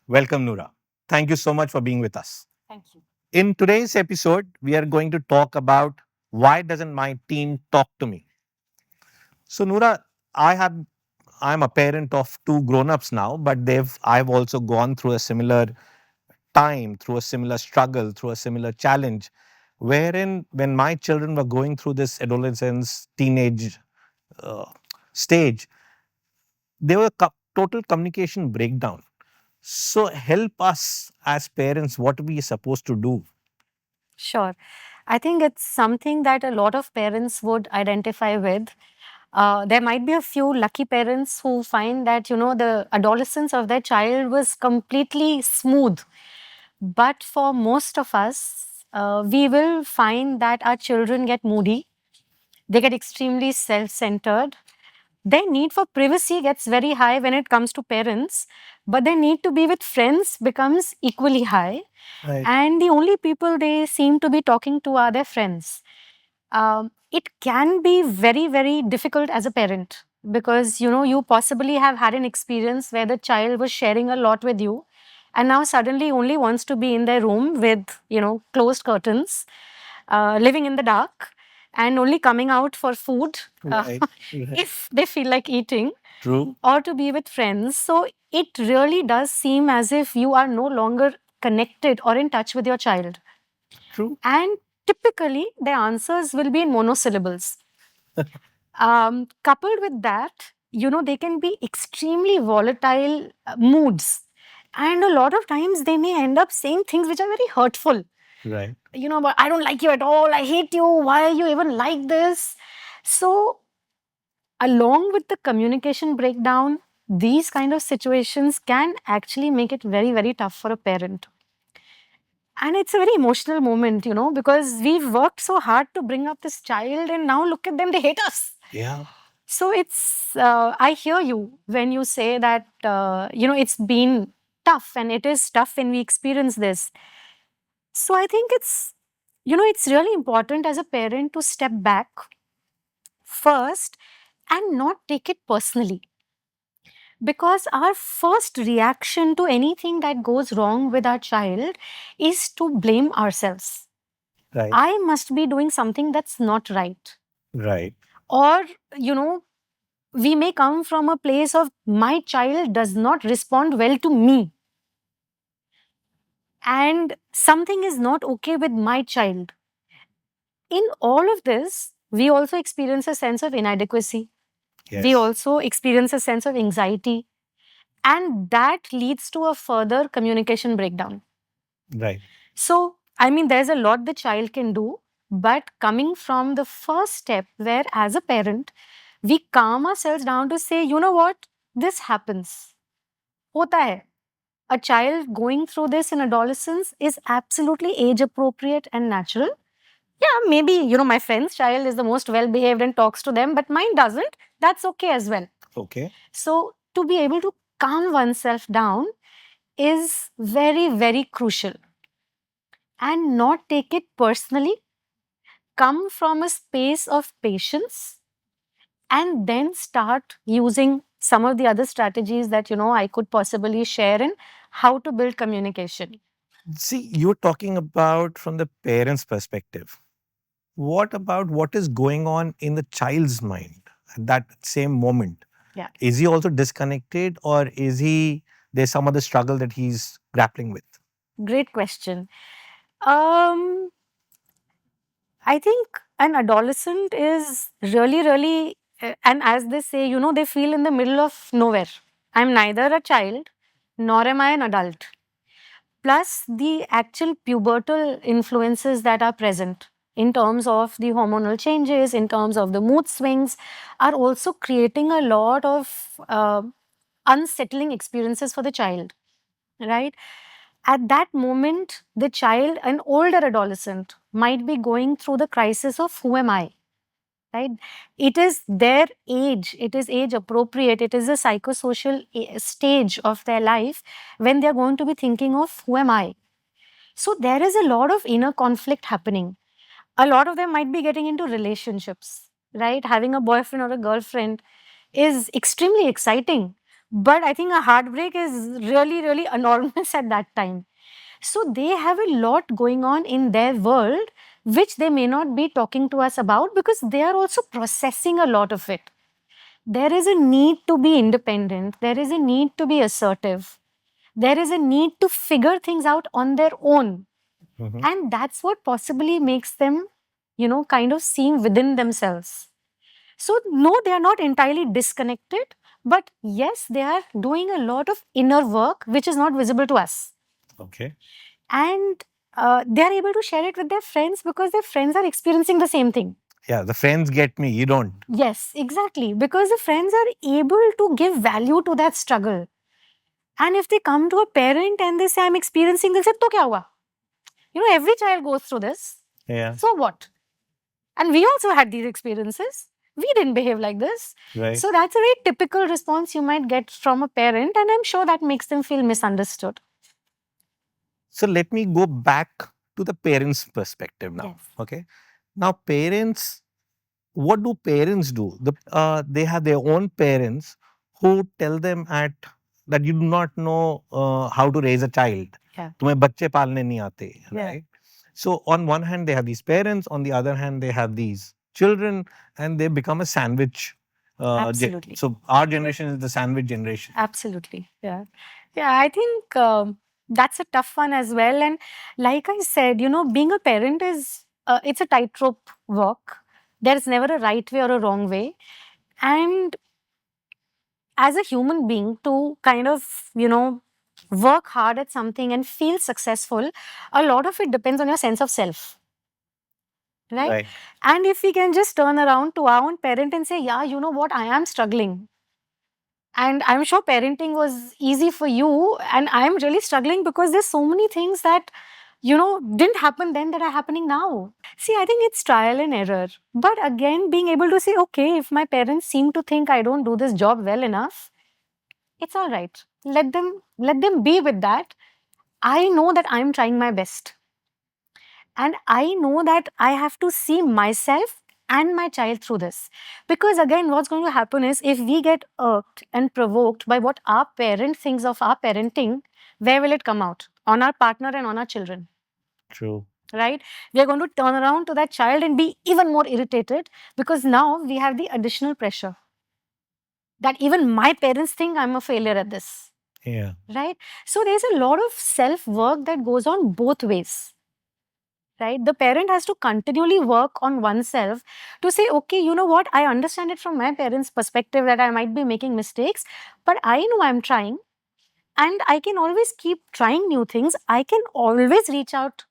Welcome, Noora. Thank you so much for being with us. Thank you. In today's episode, we are going to talk about why doesn't my teen talk to me? So, Noora, I have I'm a parent of two grown-ups now, but I've also gone through a similar time, through a similar struggle, through a similar challenge, wherein when my children were going through this adolescence, teenage uh, stage, they were total communication breakdown. So help us as parents, what we are supposed to do. Sure. I think it's something that a lot of parents would identify with. There might be a few lucky parents who find that, the adolescence of their child was completely smooth. But for most of us, we will find that our children get moody, they get extremely self centered. Their need for privacy gets very high when it comes to parents, but their need to be with friends becomes equally high. Right. And the only people they seem to be talking to are their friends. It can be very, very difficult as a parent because you possibly have had an experience where the child was sharing a lot with you and now suddenly only wants to be in their room with closed curtains, living in the dark, and only coming out for food Right. Right. if they feel like eating True. or to be with friends. So it really does seem as if you are no longer connected or in touch with your child. True. And typically, the answers will be in monosyllables. Coupled with that, they can be extremely volatile moods. And a lot of times they may end up saying things which are very hurtful. Right. But I don't like you at all. I hate you. Why are you even like this? So, along with the communication breakdown, these kind of situations can actually make it very, very tough for a parent. And it's a very emotional moment, because we've worked so hard to bring up this child and now look at them, they hate us. Yeah. So I hear you when you say that, it's been tough and it is tough when we experience this. So I think it's really important as a parent to step back first and not take it personally. Because our first reaction to anything that goes wrong with our child is to blame ourselves. Right. I must be doing something that's not right. Right. Or, you know, we may come from a place of my child does not respond well to me. And something is not okay with my child. In all of this, we also experience a sense of inadequacy. We Yes. also experience a sense of anxiety. And that leads to a further communication breakdown. Right. So, I mean, there's a lot the child can do, but coming from the first step where, as a parent, we calm ourselves down to say, you know what, this happens. Hota hai. A child going through this in adolescence is absolutely age appropriate and natural. Yeah, maybe, my friend's child is the most well behaved and talks to them, but mine doesn't. That's okay as well. Okay. So, to be able to calm oneself down is very, very crucial and not take it personally, come from a space of patience, and then start using some of the other strategies that I could possibly share in how to build communication. See, you're talking about from the parent's perspective. What about what is going on in the child's mind at that same moment? Yeah. Is he also disconnected, or there's some other struggle that he's grappling with? Great question. um I think an adolescent is really, really, and as they say, they feel in the middle of nowhere. I'm neither a child nor am I an adult. Plus, the actual pubertal influences that are present in terms of the hormonal changes, in terms of the mood swings, are also creating a lot of unsettling experiences for the child, right? At that moment, the child, an older adolescent, might be going through the crisis of who am I? Right? It is their age, it is age appropriate, it is a psychosocial stage of their life when they're going to be thinking of who am I? So there is a lot of inner conflict happening. A lot of them might be getting into relationships, right? Having a boyfriend or a girlfriend is extremely exciting. But I think a heartbreak is really, really enormous at that time. So they have a lot going on in their world, which they may not be talking to us about because they are also processing a lot of it. There is a need to be independent, there is a need to be assertive, there is a need to figure things out on their own. Mhm. And that's what possibly makes them, kind of seem within themselves. So, no, they are not entirely disconnected, but yes, they are doing a lot of inner work which is not visible to us. Okay. And they are able to share it with their friends because their friends are experiencing the same thing. Yeah, the friends get me, you don't. Yes, exactly. Because the friends are able to give value to that struggle. And if they come to a parent and they say, I'm experiencing this, to kya hua? Every child goes through this. Yeah. So what? And we also had these experiences. We didn't behave like this. Right. So that's a very typical response you might get from a parent, and I'm sure that makes them feel misunderstood. So let me go back to the parents' perspective now. Yes. Okay. Now, parents, what do parents do? They have their own parents who tell them that you do not know how to raise a child. Yeah. तुम्हें बच्चे पालने नहीं आते, Yeah. right? So on one hand they have these parents, on the other hand they have these children, and they become a sandwich. Absolutely. So our generation is the sandwich generation. Absolutely. Yeah. Yeah, I think that's a tough one as well. And like I said, being a parent is, it's a tightrope walk. There's never a right way or a wrong way. And as a human being, to kind of, work hard at something and feel successful, a lot of it depends on your sense of self. Right? Right. And if we can just turn around to our own parent and say, yeah, you know what, I am struggling. And I'm sure parenting was easy for you. And I'm really struggling because there's so many things that, didn't happen then that are happening now. See, I think it's trial and error. But again, being able to say, okay, if my parents seem to think I don't do this job well enough, it's all right. Let them be with that. I know that I'm trying my best. And I know that I have to see myself and my child through this. Because again, what's going to happen is if we get irked and provoked by what our parent thinks of our parenting, where will it come out? On our partner and on our children. True. Right? We are going to turn around to that child and be even more irritated because now we have the additional pressure that even my parents think I'm a failure at this. Yeah. Right? So there's a lot of self work that goes on both ways. Right? The parent has to continually work on oneself to say, okay, you know what? I understand it from my parents' perspective that I might be making mistakes, but I know I'm trying and I can always keep trying new things. I can always reach out,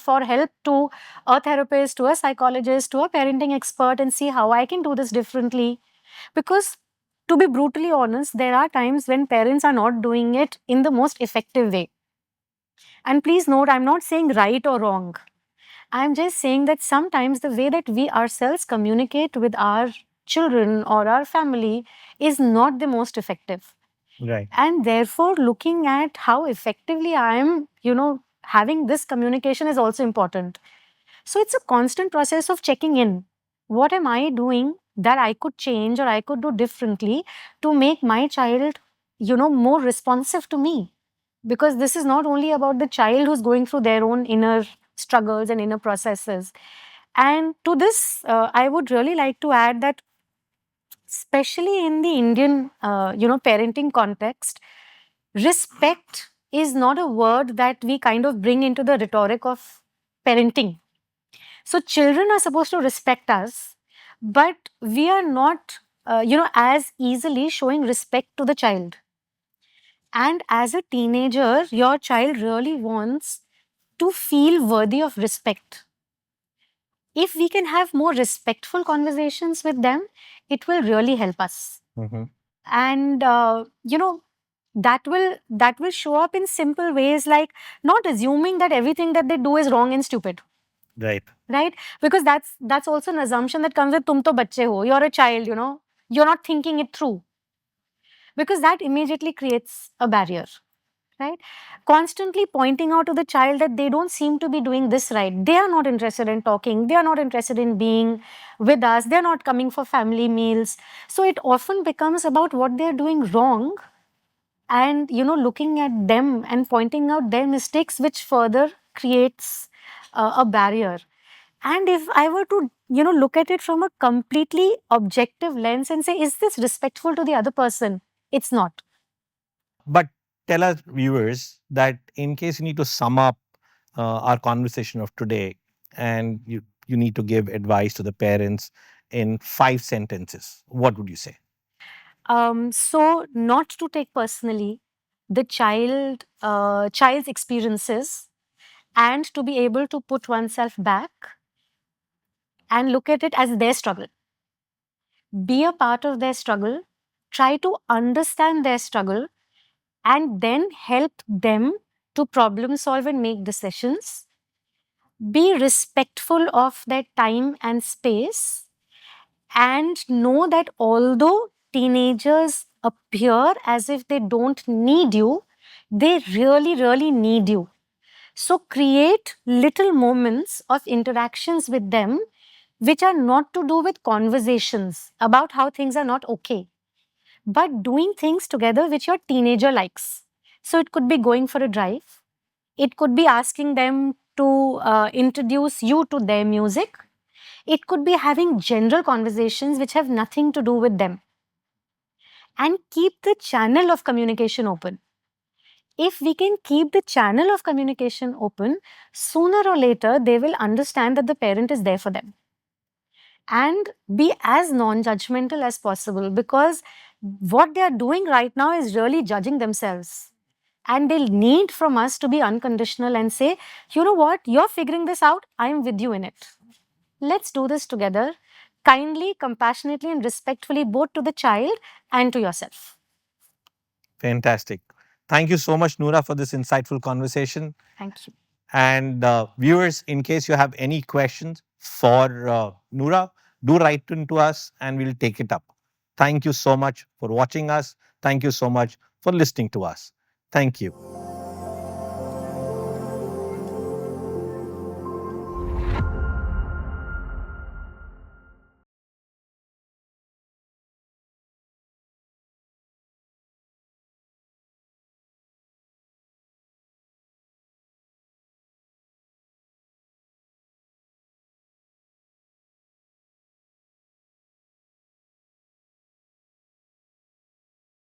for help to a therapist, to a psychologist, to a parenting expert and see how I can do this differently. Because to be brutally honest, there are times when parents are not doing it in the most effective way. And please note, I'm not saying right or wrong. I'm just saying that sometimes the way that we ourselves communicate with our children or our family is not the most effective. Right. And therefore, looking at how effectively I am, having this communication is also important. So it's a constant process of checking in. What am I doing that I could change or I could do differently to make my child, more responsive to me? Because this is not only about the child who's going through their own inner struggles and inner processes. And to this, I would really like to add that, especially in the Indian, parenting context, respect is not a word that we kind of bring into the rhetoric of parenting. So children are supposed to respect us, but we are not, as easily showing respect to the child. And as a teenager, your child really wants to feel worthy of respect. If we can have more respectful conversations with them, it will really help us. Mm-hmm. And that will show up in simple ways, like not assuming that everything that they do is wrong and stupid. Right. Right? Because that's also an assumption that comes with tum to bacche ho, you're a child, you're not thinking it through. Because that immediately creates a barrier. right? Constantly pointing out to the child that they don't seem to be doing this right. They are not interested in talking. They are not interested in being with us. They're not coming for family meals. So it often becomes about what they're doing wrong, and looking at them and pointing out their mistakes, which further creates a barrier. And if I were to look at it from a completely objective lens and say, is this respectful to the other person? It's not. But tell us, viewers, that in case you need to sum up our conversation of today, and you need to give advice to the parents in 5 sentences, what would you say? So not to take personally the child's experiences, and to be able to put oneself back and look at it as their struggle. Be a part of their struggle, try to understand their struggle, and then help them to problem solve and make decisions. Be respectful of their time and space, and know that although teenagers appear as if they don't need you, they really, really need you. So create little moments of interactions with them which are not to do with conversations about how things are not okay, but doing things together which your teenager likes. So it could be going for a drive, it could be asking them to introduce you to their music, it could be having general conversations which have nothing to do with them. And keep the channel of communication open. If we can keep the channel of communication open, sooner or later they will understand that the parent is there for them. And be as non judgmental as possible, because what they are doing right now is really judging themselves. And they'll need from us to be unconditional and say, you know what, you're figuring this out, I'm with you in it. Let's do this together, kindly, compassionately, and respectfully, both to the child and to yourself. Fantastic. Thank you so much, Noora, for this insightful conversation. Thank you. And viewers, in case you have any questions for Noora, do write into us and we'll take it up. Thank you so much for watching us. Thank you so much for listening to us. Thank you.